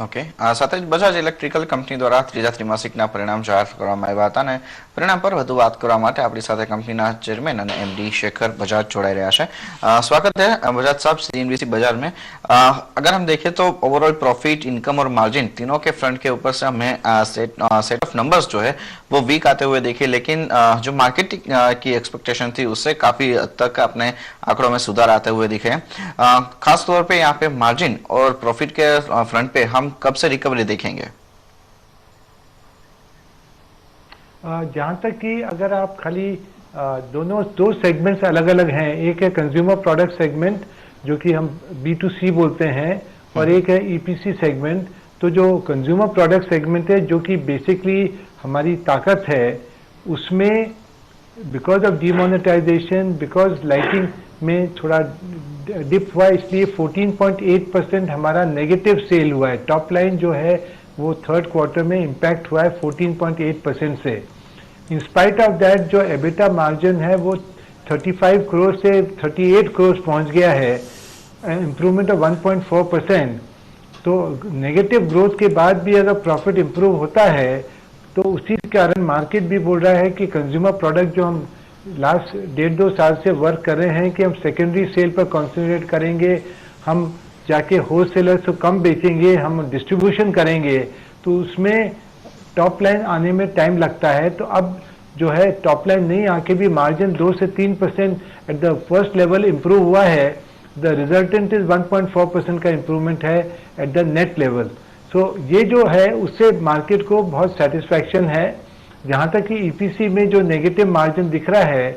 Okay સાથે જ Bajaj electrical company દ્વારા ત્રીજા ત્રિમાસિકના પરિણામ જાહેર કરવામાં આવ્યા હતા અને પરિણામ પર વધુ વાત કરવા માટે આપણી સાથે કંપનીના ચેરમેન અને એમडी शेखर बजाज जोड़ाई रहा है। स्वागत है बजाज साहब सीएनबीसी बाजार में। अगर हम देखें तो ओवरऑल प्रॉफिट, इनकम और मार्जिन तीनों के फ्रंट के ऊपर से हमें सेट ऑफ नंबर्स जो है वो वीक आते हुए देखे, लेकिन जो मार्केट की एक्सपेक्टेशन थी उससे काफी हद तक अपने आंकड़ों में सुधार आते हुए दिखे। खास तौर पे यहाँ पे मार्जिन और प्रॉफिट के फ्रंट पे हम कब से रिकवरी देखेंगे? जहाँ तक कि अगर आप खाली दो सेगमेंट्स अलग अलग हैं, एक है कंज्यूमर प्रोडक्ट सेगमेंट जो कि हम B2C बोलते हैं और एक है EPC सेगमेंट। तो जो कंज्यूमर प्रोडक्ट सेगमेंट है जो कि बेसिकली हमारी ताकत है, उसमें because of demonetisation, because lighting में थोड़ा डिप हुआ, इसलिए 14.8% हमारा नेगेटिव सेल हुआ है। टॉप लाइन जो है वो थर्ड क्वार्टर में इम्पैक्ट हुआ है 14.8% से। इन स्पाइट ऑफ दैट जो एबिटा मार्जिन है वो 35 करोड़ से 38 करोड़ पहुंच गया है, इम्प्रूवमेंट ऑफ 1.4%। तो नेगेटिव ग्रोथ के बाद भी अगर प्रॉफिट इम्प्रूव होता है तो उसी कारण मार्केट भी बोल रहा है कि कंज्यूमर प्रोडक्ट जो हम लास्ट 1.5-2 साल से वर्क कर रहे हैं कि हम सेकेंडरी सेल पर कॉन्सेंट्रेट करेंगे, हम जाके होलसेलर से कम बेचेंगे, हम डिस्ट्रीब्यूशन करेंगे, तो उसमें टॉप लाइन आने में टाइम लगता है। तो अब जो है टॉप लाइन नहीं आके भी मार्जिन 2 से 3% at the first level improve हुआ है। द रिजल्टेंट इज 1.4% का इम्प्रूवमेंट है एट द नेट लेवल। सो ये जो है उससे मार्केट को बहुत सेटिस्फैक्शन है। जहाँ तक कि EPC में जो नेगेटिव मार्जिन दिख रहा है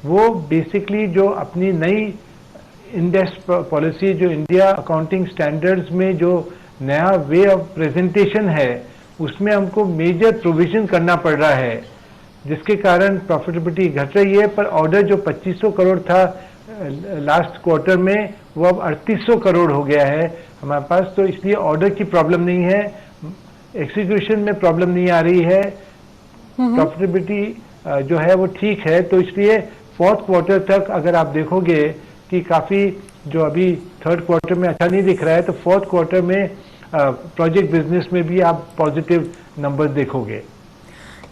वो बेसिकली जो अपनी नई इंडेक्स पॉलिसी, जो इंडिया अकाउंटिंग स्टैंडर्ड्स में जो नया वे ऑफ प्रेजेंटेशन है उसमें हमको मेजर प्रोविजन करना पड़ रहा है, जिसके कारण प्रॉफिटेबिलिटी घट रही है। पर ऑर्डर जो 2500 करोड़ था लास्ट क्वार्टर में वो अब 3800 करोड़ हो गया है हमारे पास। तो इसलिए ऑर्डर की प्रॉब्लम नहीं है, एक्सिक्यूशन में प्रॉब्लम नहीं आ रही है, प्रॉफिटेबिलिटी जो है वो ठीक है। तो इसलिए फोर्थ क्वार्टर तक अगर आप देखोगे कि काफ़ी जो अभी थर्ड क्वार्टर में अच्छा नहीं दिख रहा है, तो फोर्थ क्वार्टर में प्रोजेक्ट बिजनेस में भी आप पॉजिटिव नंबर देखोगे।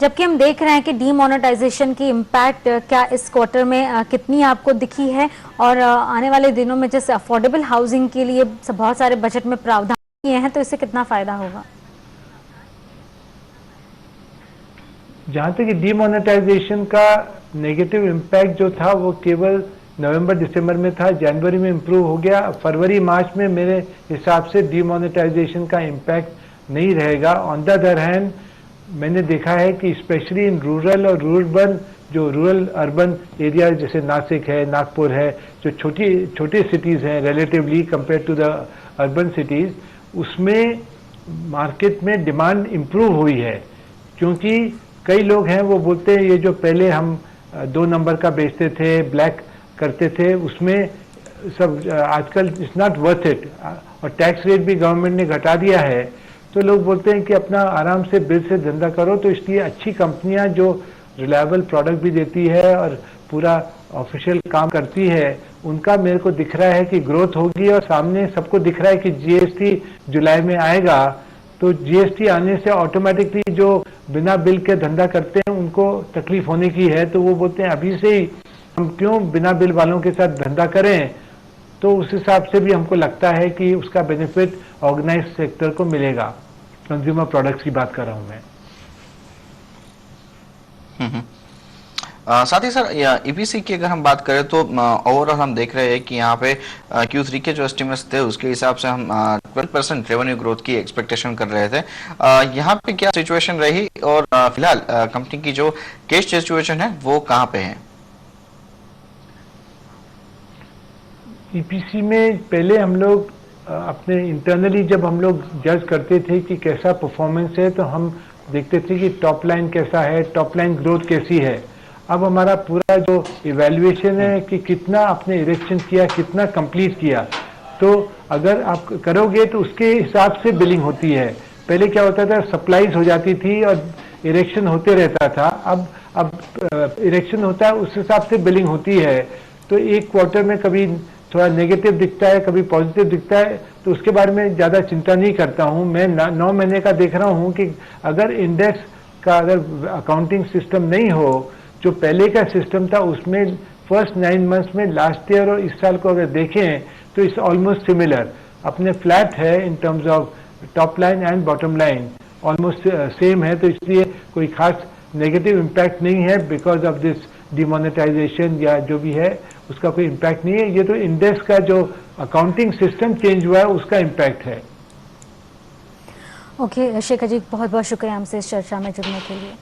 जबकि हम देख रहे हैं कि डीमोनेटाइजेशन की इम्पैक्ट क्या इस क्वार्टर में कितनी आपको दिखी है, और आने वाले दिनों में जैसे अफोर्डेबल हाउसिंग के लिए बहुत सारे बजट में प्रावधान किए हैं, तो इससे कितना फायदा होगा? जहाँ तक डीमोनेटाइजेशन का नेगेटिव इम्पैक्ट जो था वो केवल नवंबर दिसंबर में था, जनवरी में इम्प्रूव हो गया। फरवरी मार्च में मेरे हिसाब से डीमोनेटाइजेशन का इम्पैक्ट नहीं रहेगा। ऑन द अदर हैंड मैंने देखा है कि स्पेशली इन रूरल और रूरबन, जो रूरल अर्बन एरिया जैसे नासिक है, नागपुर है, जो छोटे सिटीज़ हैं relatively compare to the urban cities, उसमें मार्केट में डिमांड इम्प्रूव हुई है। क्योंकि कई लोग हैं वो बोलते हैं ये जो पहले हम 2 नंबर का बेचते थे, ब्लैक करते थे, उसमें सब आजकल इट्स नॉट वर्थ इट, और टैक्स रेट भी गवर्नमेंट ने घटा दिया है। तो लोग बोलते हैं कि अपना आराम से बिल से धंधा करो। तो इसलिए अच्छी कंपनियां जो रिलायबल प्रोडक्ट भी देती है और पूरा ऑफिशियल काम करती है, उनका मेरे को दिख रहा है कि ग्रोथ होगी। और सामने सबको दिख रहा है कि GST जुलाई में आएगा, तो GST आने से ऑटोमेटिकली जो बिना बिल के धंधा करते हैं उनको तकलीफ होने की है। तो वो बोलते हैं अभी से ही हम क्यों बिना बिल वालों के साथ धंधा करें। तो उस हिसाब से भी हमको लगता है कि उसका बेनिफिट ऑर्गेनाइज सेक्टर को मिलेगा। कंज्यूमर प्रोडक्ट्स की बात कर रहा हूं मैं। साथ ही सर EPC की अगर हम बात करें तो ओवरऑल हम देख रहे हैं कि यहाँ पे Q3 के जो एस्टिमेट्स थे उसके हिसाब से हम 12% रेवेन्यू ग्रोथ की एक्सपेक्टेशन कर रहे थे। यहाँ पे क्या सिचुएशन रही, और फिलहाल कंपनी की जो कैश सिचुएशन है वो कहाँ पे है? EPC में पहले हम लोग अपने इंटरनली जब हम लोग जज करते थे कि कैसा परफॉर्मेंस है, तो हम देखते थे कि टॉप लाइन कैसा है, टॉप लाइन ग्रोथ कैसी है। अब हमारा पूरा जो इवैल्यूएशन है कि कितना आपने इरेक्शन किया, कितना कंप्लीट किया, तो अगर आप करोगे तो उसके हिसाब से बिलिंग होती है। पहले क्या होता था, सप्लाईज हो जाती थी और इरेक्शन होते रहता था। अब इरेक्शन होता है, उस हिसाब से बिलिंग होती है। तो एक क्वार्टर में कभी थोड़ा नेगेटिव दिखता है, कभी पॉजिटिव दिखता है, तो उसके बारे में ज़्यादा चिंता नहीं करता हूँ। मैं 9 महीने का देख रहा हूँ कि अगर इंडेक्स का अगर अकाउंटिंग सिस्टम नहीं हो, जो पहले का सिस्टम था उसमें फर्स्ट 9 मंथ्स में लास्ट ईयर और इस साल को अगर देखें तो इट्स ऑलमोस्ट सिमिलर, अपने फ्लैट है in terms of top line and bottom line, almost same है। तो इसलिए कोई खास नेगेटिव इम्पैक्ट नहीं है बिकॉज ऑफ दिस डिमोनेटाइजेशन या जो भी है उसका कोई इम्पैक्ट नहीं है। ये तो इंडेक्स का जो अकाउंटिंग सिस्टम चेंज हुआ है उसका इम्पैक्ट है। ओके शेखर जी, बहुत बहुत शुक्रिया हमसे इस चर्चा में जुड़ने के लिए।